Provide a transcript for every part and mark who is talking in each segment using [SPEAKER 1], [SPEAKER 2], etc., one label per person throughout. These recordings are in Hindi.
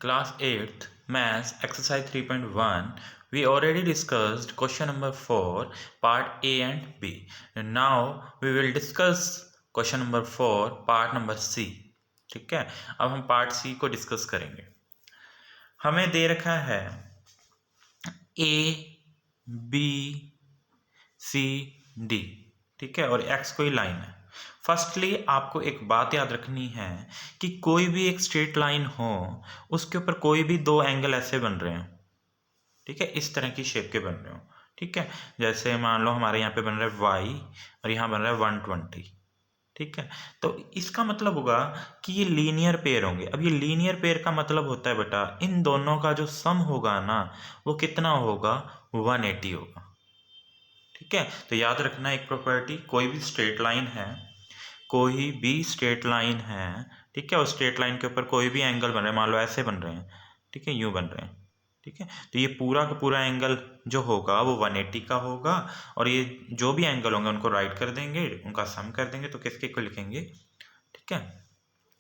[SPEAKER 1] Class 8th Maths Exercise 3.1. We already discussed question number 4 part A and B. And now we will discuss question number 4 part number C. ठीक है, अब हम पार्ट सी को डिस्कस करेंगे। हमें दे रखा है A, B, C, D, ठीक है, और X कोई लाइन है। फर्स्टली आपको एक बात याद रखनी है कि कोई भी एक स्ट्रेट लाइन हो उसके ऊपर कोई भी दो एंगल ऐसे बन रहे हैं, ठीक है, इस तरह की शेप के बन रहे हो, ठीक है। जैसे मान लो हमारे यहाँ पे बन रहा है वाई और यहाँ बन रहा है 120, ठीक है। तो इसका मतलब होगा कि ये लीनियर पेयर होंगे। अब ये लीनियर पेयर का मतलब होता है बेटा इन दोनों का जो सम होगा ना वो कितना होगा, 180 होगा, ठीक है। तो याद रखना एक प्रॉपर्टी, कोई भी स्ट्रेट लाइन है, कोई भी स्ट्रेट लाइन है, ठीक है, और स्ट्रेट लाइन के ऊपर कोई भी एंगल बन रहे हैं, मान लो ऐसे बन रहे हैं, ठीक है, यूं बन रहे हैं, ठीक है। तो ये पूरा का पूरा एंगल जो होगा वो 180 का होगा, और ये जो भी एंगल होंगे उनको राइट कर देंगे, उनका सम कर देंगे, तो किसके को लिखेंगे, ठीक है।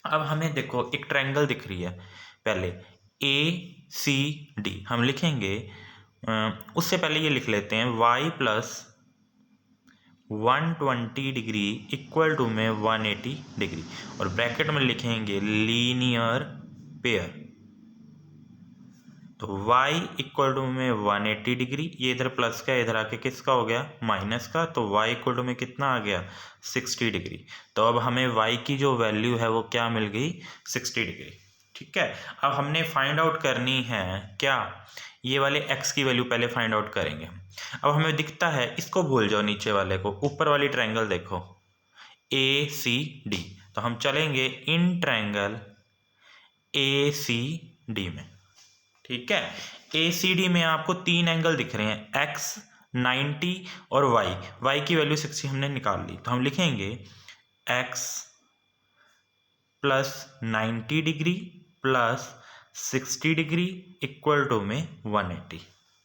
[SPEAKER 1] अब हमें देखो एक ट्रायंगल दिख रही है, पहले ACD हम लिखेंगे, उससे पहले ये लिख लेते हैं y plus 120 degree equal to में 180 डिग्री, और ब्रैकेट में लिखेंगे लीनियर पेयर। तो y इक्वल टू में 180 डिग्री, ये इधर प्लस का इधर आके किसका हो गया, माइनस का, तो y इक्वल टू में कितना आ गया, 60 डिग्री। तो अब हमें y की जो वैल्यू है वो क्या मिल गई, 60 डिग्री, ठीक है। अब हमने फाइंड आउट करनी है क्या, ये वाले x की वैल्यू पहले फाइंड आउट करेंगे। अब हमें दिखता है, इसको भूल जाओ, नीचे वाले को, ऊपर वाली ट्रायंगल देखो ACD, तो हम चलेंगे इन ट्रायंगल ACD में, ठीक है। ACD में आपको तीन एंगल दिख रहे हैं, X 90 और Y की वैल्यू 60 हमने निकाल ली, तो हम लिखेंगे X plus 90 degree plus 60 degree equal to में 180,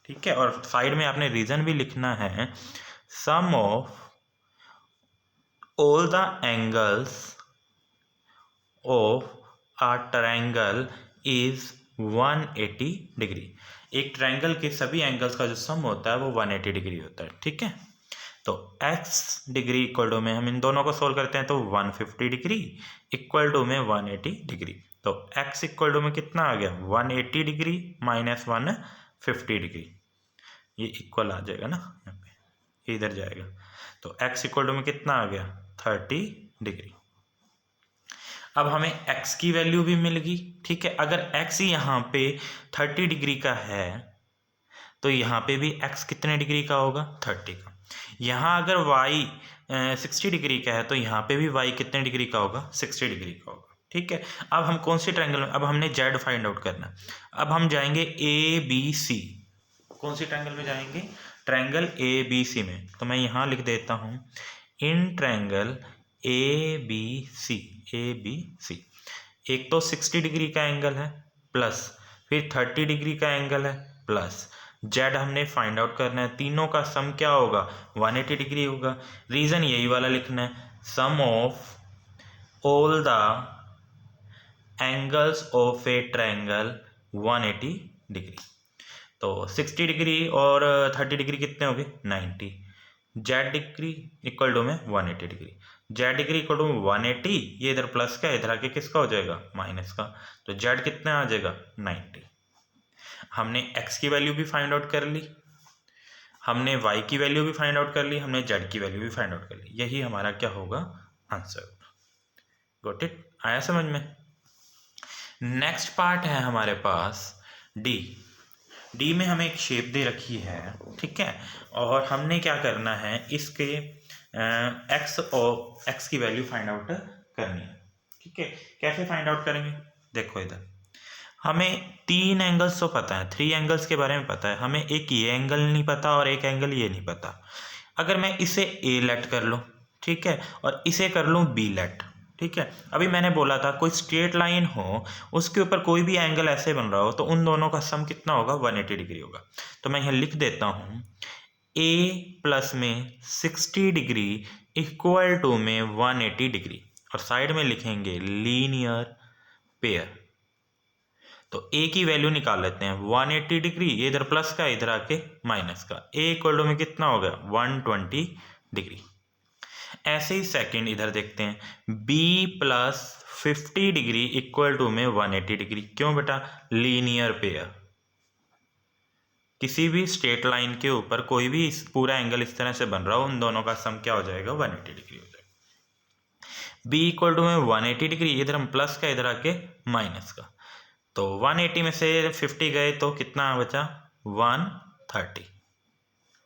[SPEAKER 1] ठीक है। और साइड में आपने रीजन भी लिखना है, sum of all the angles of a triangle is 180 degree. एक ट्रायंगल के सभी एंगल्स का जो सम होता है वो 180 डिग्री होता है, ठीक है। तो x डिग्री इक्वल टू में हम इन दोनों को सोल्व करते हैं, तो 150 डिग्री इक्वल टू में 180 डिग्री, तो x इक्वल टू में कितना आ गया, 180 डिग्री माइनस 150 डिग्री, ये इक्वल आ जाएगा ना, यहाँ पे ये इधर जाएगा, तो x इक्वल टू में कितना आ गया, 30 डिग्री। अब हमें x की वैल्यू भी मिल गई, ठीक है। अगर x यहाँ पे 30 डिग्री का है तो यहाँ पे भी x कितने डिग्री का होगा, 30 का। यहाँ अगर y 60 डिग्री का है तो यहाँ पे भी y कितने डिग्री का होगा, 60 डिग्री का होगा, ठीक है। अब हम कौन सी ट्रायंगल में, अब हमने z फाइंड आउट करना। अब हम जाएंगे ABC, कौन सी ट्रायंगल में जाएंगे, ट्रायंगल ABC में। तो मैं यहाँ लिख देता हूँ इन ट्रायंगल ABC, एक तो 60 डिग्री का एंगल है प्लस फिर 30 डिग्री का एंगल है प्लस जेड हमने फाइंड आउट करना है, तीनों का सम क्या होगा, 180 डिग्री होगा। रीजन यही वाला लिखना है, sum of all the angles of a triangle 180 degree. तो 60 डिग्री और 30 डिग्री कितने हो गए, 90। जेड डिग्री इक्वल टू में 180 degree, z degree equal to में 180, ये इधर प्लस का इधर आके किसका हो जाएगा, माइनस का, तो जेड कितना आ जाएगा, 90। हमने x की वैल्यू भी फाइंड आउट कर ली, हमने y की वैल्यू भी फाइंड आउट कर ली, हमने z की वैल्यू भी फाइंड आउट कर ली, यही हमारा क्या होगा, आंसर। गॉट इट, आया समझ में। नेक्स्ट पार्ट है हमारे पास डी में हमें एक शेप दे रखी है, ठीक है, और हमने क्या करना है, इसके x की वैल्यू फाइंड आउट करनी है, ठीक है। कैसे फाइंड आउट करेंगे, देखो इधर हमें तीन एंगल्स तो पता है, 3 एंगल्स के बारे में पता है, हमें एक ये एंगल नहीं पता और एक एंगल ये नहीं पता। अगर मैं इसे ए लेट कर लूँ, ठीक है, और इसे कर लूँ बी लेट, ठीक है। अभी मैंने बोला था कोई स्ट्रेट लाइन हो उसके ऊपर कोई भी एंगल ऐसे बन रहा हो तो उन दोनों का सम कितना होगा, 180 डिग्री होगा। तो मैं यहाँ लिख देता हूँ ए प्लस में 60 डिग्री इक्वल टू में 180 डिग्री, और साइड में लिखेंगे लीनियर पेयर। तो ए की वैल्यू निकाल लेते हैं 180 डिग्री, ये इधर प्लस का इधर आके माइनस का, ए इक्वल टू में कितना हो गया 120 डिग्री। ऐसे ही सेकंड इधर देखते हैं b plus 50 degree equal to में 180 डिग्री। क्यों बेटा, लीनियर पेयर, किसी भी स्ट्रेट लाइन के ऊपर कोई भी इस पूरा एंगल इस तरह से बन रहा हो, उन दोनों का सम क्या हो जाएगा 180 डिग्री हो जाएगा। बी इक्वल टू में 180 डिग्री, इधर हम प्लस का इधर आके माइनस का, तो 180 में से 50 गए तो कितना बचा 130।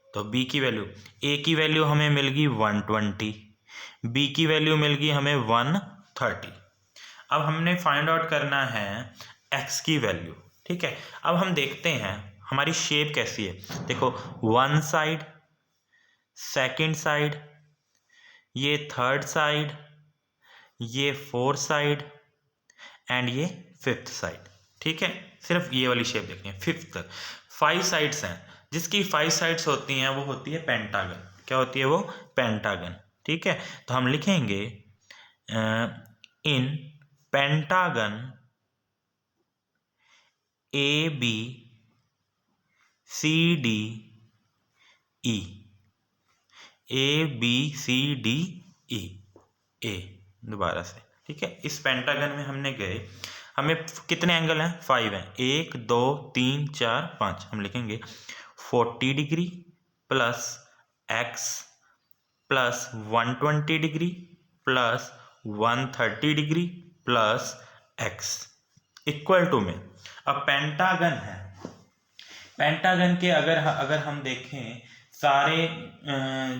[SPEAKER 1] तो बी की वैल्यू, ए की वैल्यू हमें मिल गई 120, बी की वैल्यू मिल गई हमें 130। अब हमने फाइंड आउट करना है एक्स की वैल्यू। ठीक है, अब हम देखते हैं हमारी शेप कैसी है। देखो, वन साइड, सेकंड साइड, ये थर्ड साइड, ये फोर्थ साइड एंड ये फिफ्थ साइड। ठीक है, सिर्फ ये वाली शेप देखनी है। फिफ्थ 5 साइड्स हैं, जिसकी 5 साइड्स होती हैं वो होती है पेंटागन। क्या होती है वो, पेंटागन। ठीक है, तो हम लिखेंगे in pentagon a b c d e, a b c d e, a दोबारा से। ठीक है, इस पेंटागन में हमने गए, हमें कितने एंगल हैं 5 हैं, 1 2 3 4 5। हम लिखेंगे 40 degree plus x plus 120 degree plus 130 degree plus x equal to में, अब पेंटागन है, पेंटागन के अगर हम देखें सारे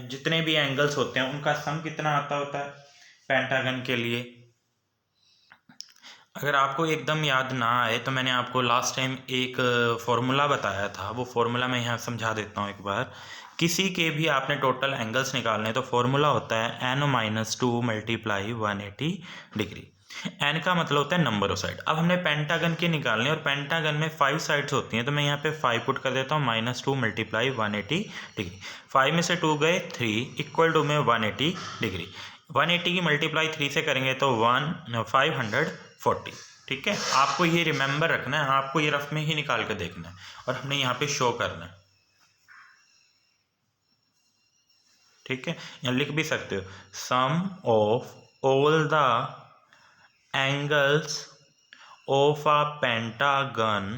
[SPEAKER 1] जितने भी एंगल्स होते हैं उनका सम कितना आता होता है पेंटागन के लिए। अगर आपको एकदम याद ना आए तो मैंने आपको लास्ट टाइम एक फॉर्मूला बताया था, वो फॉर्मूला मैं यहाँ समझा देता हूँ एक बार। किसी के भी आपने टोटल एंगल्स निकालने तो फॉर्मूला होता है n-2 मल्टीप्लाई 180 डिग्री। n का मतलब होता है नंबर ऑफ साइड। अब हमने पेंटागन के निकालने, और पेंटागन में 5 साइड्स होती हैं, तो मैं यहाँ पे 5 पुट कर देता हूँ, -2 मल्टीप्लाई 180 डिग्री। 5 में से 2 गए 3 इक्वल टू में 180 डिग्री। 180 की मल्टीप्लाई 3 से करेंगे तो 540। ठीक है, आपको ये रिमेंबर रखना है, आपको ये रफ में ही निकाल कर देखना है और हमने यहाँ पे शो करना है। ठीक है, यहाँ लिख भी सकते हो sum of all the angles of a pentagon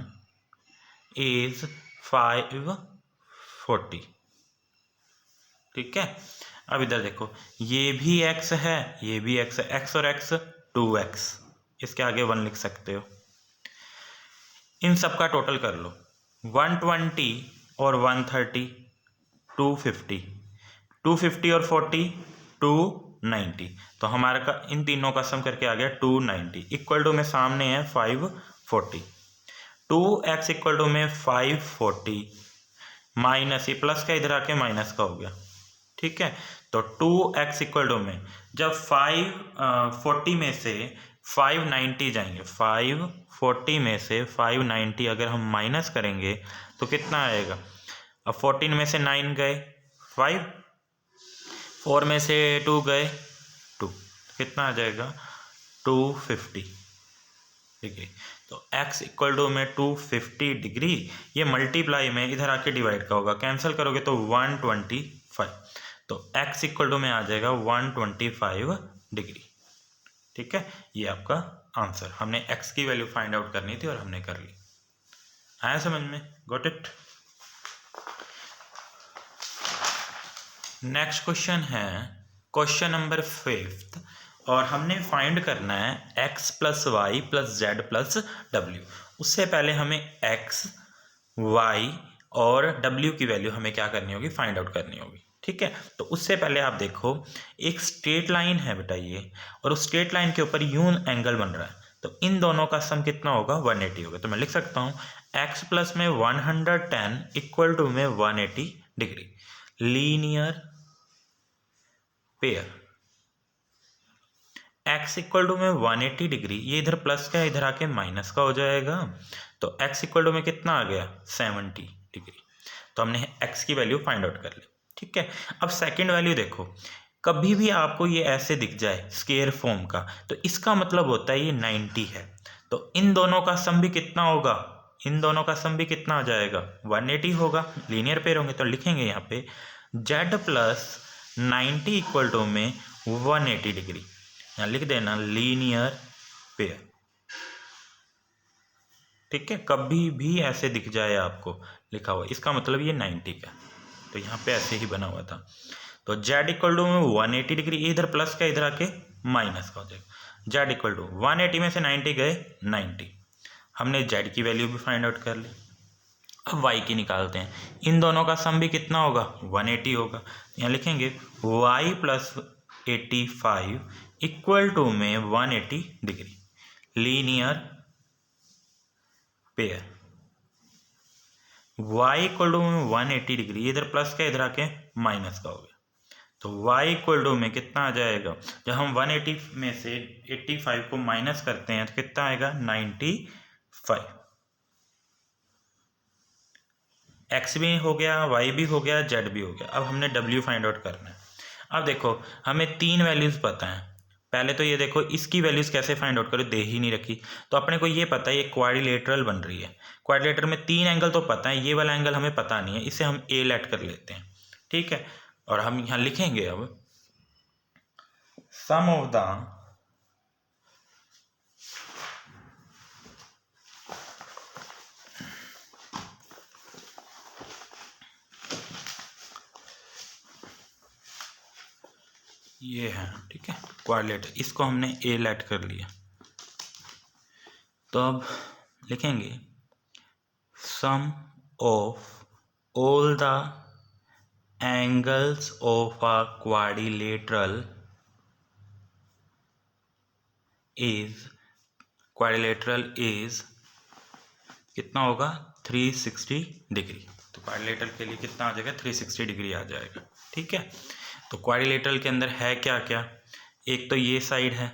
[SPEAKER 1] is 540। ठीक है, अब इधर देखो, ये भी x है, ये भी x है, x और x 2x, इसके आगे 1 लिख सकते हो। इन सब का टोटल कर लो, 120 और 130 250, 250 और 40 290, तो हमारे का इन तीनों का सम करके आ गया 290 इक्वल टू में सामने है 540। 2x इक्वल टू में 540 माइनस ये प्लस का इधर आके माइनस का हो गया। ठीक है, तो 2x इक्वल टू में जब 540 में से 590 जाएंगे, 540 में से 590 अगर हम माइनस करेंगे तो कितना आएगा। अब 14 में से 9 गए 5, 4 में से 2 गए 2, कितना आ जाएगा 250 डिग्री। तो x इक्वल टू में 250 डिग्री, ये मल्टीप्लाई में इधर आके डिवाइड का होगा, कैंसिल करोगे तो 125, तो x इक्वल टू में आ जाएगा 125 डिग्री। ठीक है, ये आपका आंसर, हमने x की वैल्यू फाइंड आउट करनी थी और हमने कर ली। आया समझ में, गॉट इट। नेक्स्ट क्वेश्चन है क्वेश्चन नंबर 5, और हमने फाइंड करना है x plus y plus z plus डब्ल्यू। उससे पहले हमें x, y और w की वैल्यू हमें क्या करनी होगी, फाइंड आउट करनी होगी। ठीक है, तो उससे पहले आप देखो एक स्ट्रेट लाइन है बेटा ये, और उस स्ट्रेट लाइन के ऊपर यूं एंगल बन रहा है, तो इन दोनों का सम कितना होगा 180 होगा। तो मैं लिख सकता हूँ x प्लस में 110 इक्वल टू में 180 degree, linear pair. x equal to में 180 डिग्री, ये इधर प्लस का इधर आके माइनस का हो जाएगा, तो x इक्वल टू में कितना आ गया 70 डिग्री। तो हमने x की वैल्यू फाइंड आउट कर ली। ठीक है, अब सेकंड वैल्यू देखो, कभी भी आपको ये ऐसे दिख जाए स्केयर फॉर्म का, तो इसका मतलब होता है ये 90 है। तो इन दोनों का सम भी कितना होगा, इन दोनों का सम भी कितना हो जाएगा, 180 होगा, लीनियर पेयर होंगे। तो लिखेंगे यहाँ पे z प्लस 90 इक्वल टू में 180 डिग्री, यहाँ लिख देना लीनियर पेयर। ठीक है, कभी भी ऐसे दिख जाए आपको लिखा हुआ, इसका मतलब ये 90 का, तो यहाँ पे ऐसे ही बना हुआ था। तो z इक्वल टू में 180 डिग्री, इधर प्लस का इधर आके माइनस का हो जाएगा। z इक्वल टू 180 में से 90 गए 90, हमने z की वैल्यू भी फाइंड आउट कर ली। अब y की निकालते हैं, इन दोनों का सम भी कितना होगा, 180 होगा। यहाँ लिखेंगे y प्लस 85 इक्वल टू में 180 degree, linear pair. y equal to में 180 डिग्री, इधर प्लस का इधर आके माइनस का हो गया, तो y इक्वल टू में कितना आ जाएगा, जब हम 180 में से 85 को माइनस करते हैं तो कितना आएगा, 95। x भी हो गया, y भी हो गया, z भी हो गया। अब हमने w फाइंड आउट करना है। अब देखो हमें 3 वैल्यूज़ पता है। पहले तो ये देखो इसकी वैल्यूज़ कैसे फाइंड आउट करो, दे ही नहीं रखी। तो अपने को ये पता है ये क्वाड्रिलेटरल बन रही है, क्वाड्रिलेटरल में 3 एंगल तो पता है, ये वाला एंगल हमें पता नहीं है, इसे हम a लेट कर लेते हैं। ठीक है, और हम यहाँ लिखेंगे अब सम ऑफ द ये है, ठीक है, क्वाड्रिलेटर, इसको हमने a लेट कर लिया। तो अब लिखेंगे sum of all the angles of a quadrilateral is, quadrilateral is कितना होगा, 360 डिग्री। तो क्वाड्रिलेटरल के लिए कितना आ जाएगा, 360 डिग्री आ जाएगा। ठीक है, तो क्वाड्रिलेटरल के अंदर है क्या क्या, एक तो ये साइड है,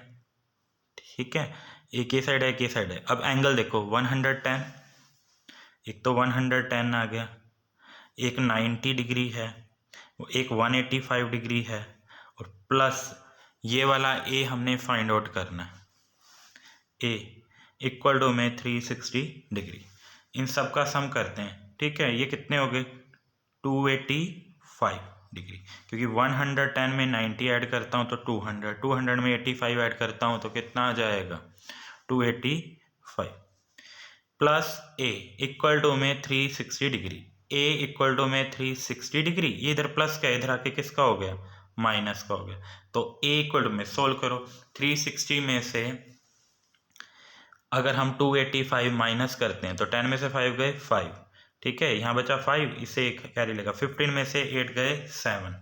[SPEAKER 1] ठीक है, एक ये साइड है, एक ये साइड है। अब एंगल देखो 110, एक तो 110 आ गया, एक 90 डिग्री है, एक 185 डिग्री है, और प्लस ये वाला ए हमने फाइंड आउट करना है, ए इक्वल टू में 360 डिग्री। इन सब का सम करते हैं। ठीक है, ये कितने हो गए, 285 डिग्री, क्योंकि 110 में 90 ऐड करता हूँ तो 200, 200 में 85 ऐड करता हूँ तो कितना आ जाएगा, 285, प्लस ए इक्वल टू में 360 डिग्री, ए इक्वल टू में 360 डिग्री, ये इधर प्लस का इधर आके किसका हो गया, माइनस का हो गया। तो ए इक्वल टू में सोल्व करो, 360 में से अगर हम 285 माइनस करते हैं तो 10 में से 5 गए 5, ठीक है, यहाँ बचा 5, इसे एक कैरी लेगा, 15 में से 8 गए 7,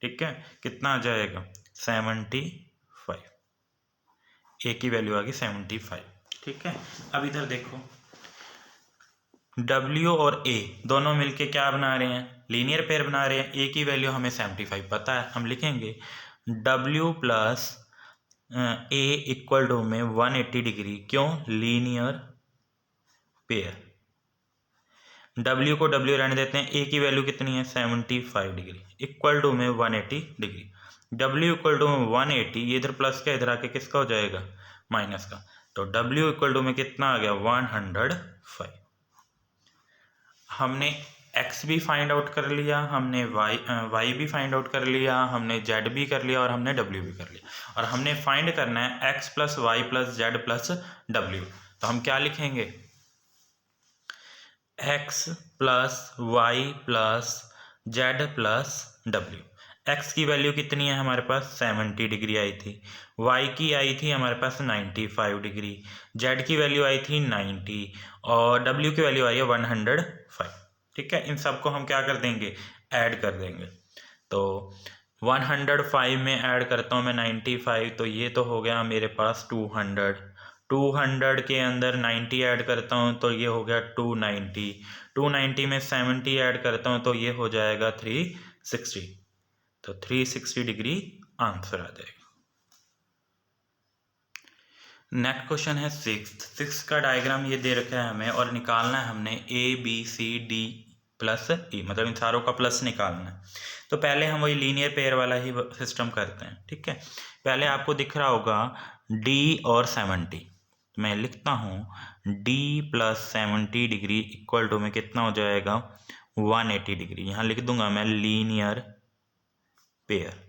[SPEAKER 1] ठीक है, कितना आ जाएगा, 75, ए की वैल्यू आ गई 75। ठीक है, अब इधर देखो W और A दोनों मिलके क्या बना रहे हैं, लीनियर पेयर बना रहे हैं। A की वैल्यू हमें 75 पता है, हम लिखेंगे W plus A equal to में 180 डिग्री, क्यों, लीनियर पेयर। W को W रहने देते हैं, A की वैल्यू कितनी है, 75 डिग्री, इक्वल टू में 180 डिग्री। W इक्वल टू में 180, ये इधर प्लस का इधर आके किसका हो जाएगा, माइनस का, तो W इक्वल टू में कितना आ गया, 105। हमने x भी फाइंड आउट कर लिया, हमने y भी फाइंड आउट कर लिया, हमने z भी कर लिया, और हमने w भी कर लिया, और हमने फाइंड करना है x plus y plus z plus w। तो हम क्या लिखेंगे, x plus y plus z plus w। x की वैल्यू कितनी है हमारे पास, 70 डिग्री आई थी, y की आई थी हमारे पास 95 डिग्री, z की वैल्यू आई थी 90, और w की वैल्यू आई है 105। ठीक है, इन सब को हम क्या कर देंगे, ऐड कर देंगे। तो 105 में ऐड करता हूँ मैं 95, तो ये तो हो गया मेरे पास 200, 200 के अंदर 90 ऐड करता हूँ तो ये हो गया 290, 290 में 70 ऐड करता हूँ तो ये हो जाएगा 360। तो 360 डिग्री आंसर आ जाएगा। नेक्स्ट क्वेश्चन है सिक्स का डायग्राम ये दे रखा है हमें, और निकालना है हमने ABCD प्लस E, मतलब इन सारों का प्लस निकालना है। तो पहले हम वही लीनियर पेयर वाला ही सिस्टम करते हैं। ठीक है, पहले आपको दिख रहा होगा D और 70, मैं लिखता हूँ d plus 70 degree equal to में कितना हो जाएगा 180 डिग्री। यहाँ लिख दूंगा मैं लीनियर पेयर।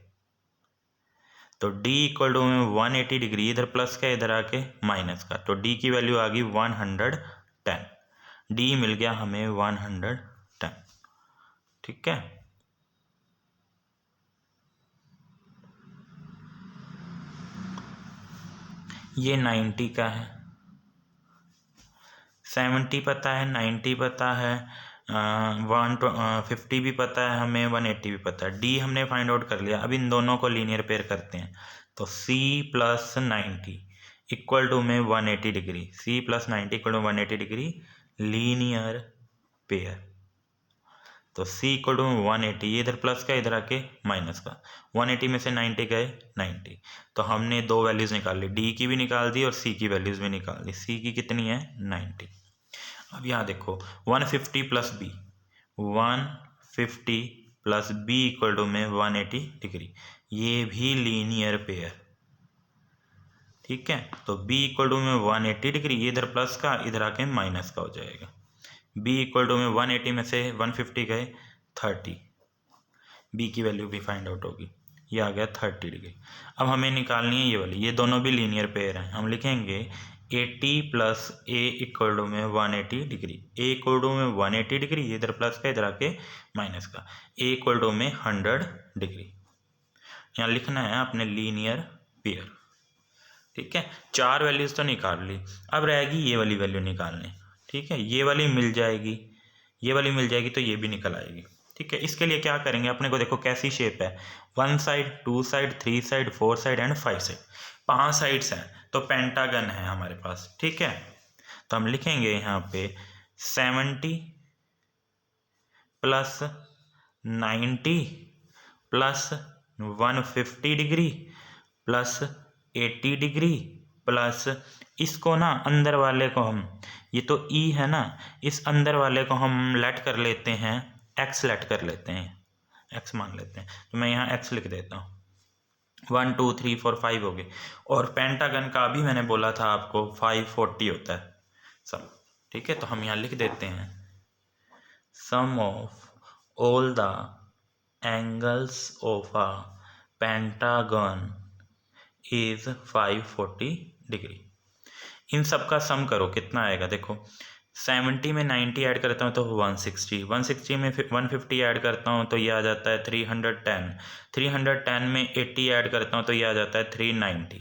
[SPEAKER 1] तो d इक्वल टू में 180 डिग्री, इधर प्लस का इधर आके माइनस का, तो d की वैल्यू आ गई 110। d मिल गया हमें 110। ठीक है, ये 90 का है, 70 पता है, 90 पता है, 150 भी पता है हमें, 180 भी पता है। डी हमने फाइंड आउट कर लिया। अब इन दोनों को लीनियर पेयर करते हैं। तो c प्लस 90 इक्वल टू में 180 degree, c plus 90 equal to 180 degree linear pair. तो c इक्वल टू में 180, ये इधर प्लस का इधर आके माइनस का, 180 में से 90 गए 90। तो हमने दो वैल्यूज़ निकाल ली, d की भी निकाल दी और c की वैल्यूज़ भी निकाल दी। c की कितनी है 90। अब यहाँ देखो 150 plus b, 150 plus b equal to में 180 डिग्री, ये भी लीनियर पेयर। ठीक है, तो b इक्वल टू में 180 डिग्री, ये इधर प्लस का इधर आके माइनस का हो जाएगा। b इक्वल टू में 180 में से 150 गए 30, b की वैल्यू भी फाइंड आउट होगी, ये आ गया 30 डिग्री। अब हमें निकालनी है ये वाली, ये दोनों भी लीनियर पेयर हैं। हम लिखेंगे 80 प्लस a इक्वल टू में 180 डिग्री, a इक्वल टू में 180 डिग्री, ये इधर प्लस का इधर आके माइनस का, a इक्वल टू में 100 डिग्री। यहाँ लिखना है अपने लीनियर पेयर। ठीक है, चार वैल्यूज़ तो निकाल ली, अब रहेगी ये वाली वैल्यू निकालनी। ठीक है, ये वाली मिल जाएगी, ये वाली मिल जाएगी तो ये भी निकल आएगी। ठीक है, इसके लिए क्या करेंगे, अपने को देखो कैसी शेप है, 1 side, 2 side, 3 side, 4 side and 5 side, 5 sides हैं, तो पेंटागन है हमारे पास। ठीक है, तो हम लिखेंगे यहाँ पे 70 plus 90 plus 150 degree plus 80 degree plus इसको ना अंदर वाले को हम, ये तो ई है ना, इस अंदर वाले को हम लेट कर लेते हैं, एक्स लेट कर लेते हैं, एक्स मान लेते हैं। तो मैं यहाँ एक्स लिख देता हूँ, 1 2 3 4 5 हो गए। और पेंटागन का भी मैंने बोला था आपको 540 होता है सब। ठीक है, तो हम यहाँ लिख देते हैं sum of all the angles of a pentagon is 540 degree. इन सब का सम करो कितना आएगा, देखो 70 में 90 ऐड करता हूँ तो 160, 160 में 150 ऐड करता हूँ तो ये आ जाता है 310, 310 में 80 ऐड करता हूँ तो ये आ जाता है 390।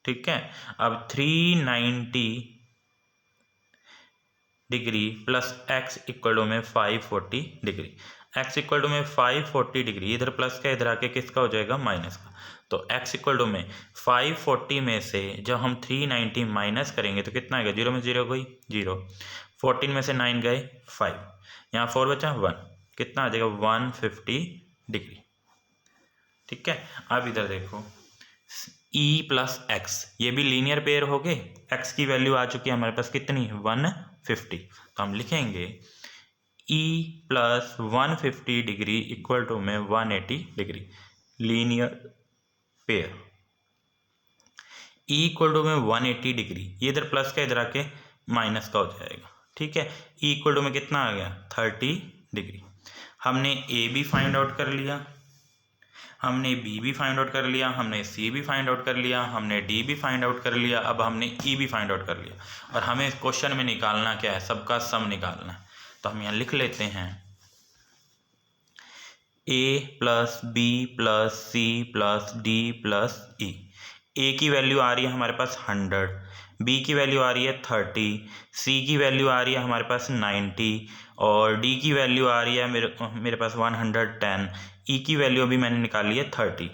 [SPEAKER 1] ठीक है, अब 390 degree plus x equal to में 540 डिग्री, x इक्वल टू में 540 डिग्री, इधर प्लस का इधर आके किसका हो जाएगा माइनस का। तो x इक्वल टू में 540 में से जब हम 390 माइनस करेंगे तो कितना आएगा, 0 में 0 कोई 0, 14 में से 9 गए 5, यहाँ 4 बचा 1, कितना आ जाएगा 150 डिग्री। ठीक है, अब इधर देखो e प्लस एक्स, ये भी लीनियर पेयर हो गए, x की वैल्यू आ चुकी है हमारे पास कितनी 150, तो हम लिखेंगे e plus 150 degree equal to में 180 degree linear pair. e equal to में 180 डिग्री, ये इधर प्लस का इधर आके माइनस का हो जाएगा। ठीक है, e इक्वल टू में कितना आ गया 30 डिग्री। हमने a भी फाइंड आउट कर लिया, हमने b भी फाइंड आउट कर लिया, हमने c भी फाइंड आउट कर लिया, हमने d भी फाइंड आउट कर लिया, अब हमने e भी फाइंड आउट कर लिया। और हमें क्वेश्चन में निकालना क्या है, सबका सम निकालना है। तो हम यहाँ लिख लेते हैं a plus b plus c plus d plus e. a की वैल्यू आ रही है हमारे पास 100, b की वैल्यू आ रही है 30, c की वैल्यू आ रही है हमारे पास 90 और d की वैल्यू आ रही है मेरे पास 110, e की वैल्यू अभी मैंने निकाली है 30।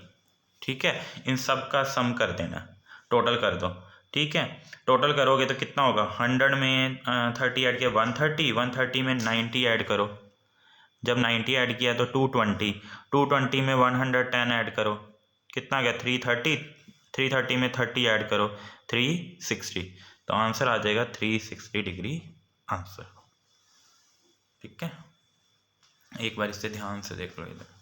[SPEAKER 1] ठीक है, इन सब का सम कर देना, टोटल कर दो। ठीक है, टोटल करोगे तो कितना होगा, 100 में 30 ऐड किया 130, 130 में 90 ऐड करो, जब 90 ऐड किया तो 220, 220 में 110 ऐड करो, कितना गया 330, 330 में 30 ऐड करो 360, तो आंसर आ जाएगा 360 डिग्री आंसर। ठीक है, एक बार इसे ध्यान से देख लो इधर।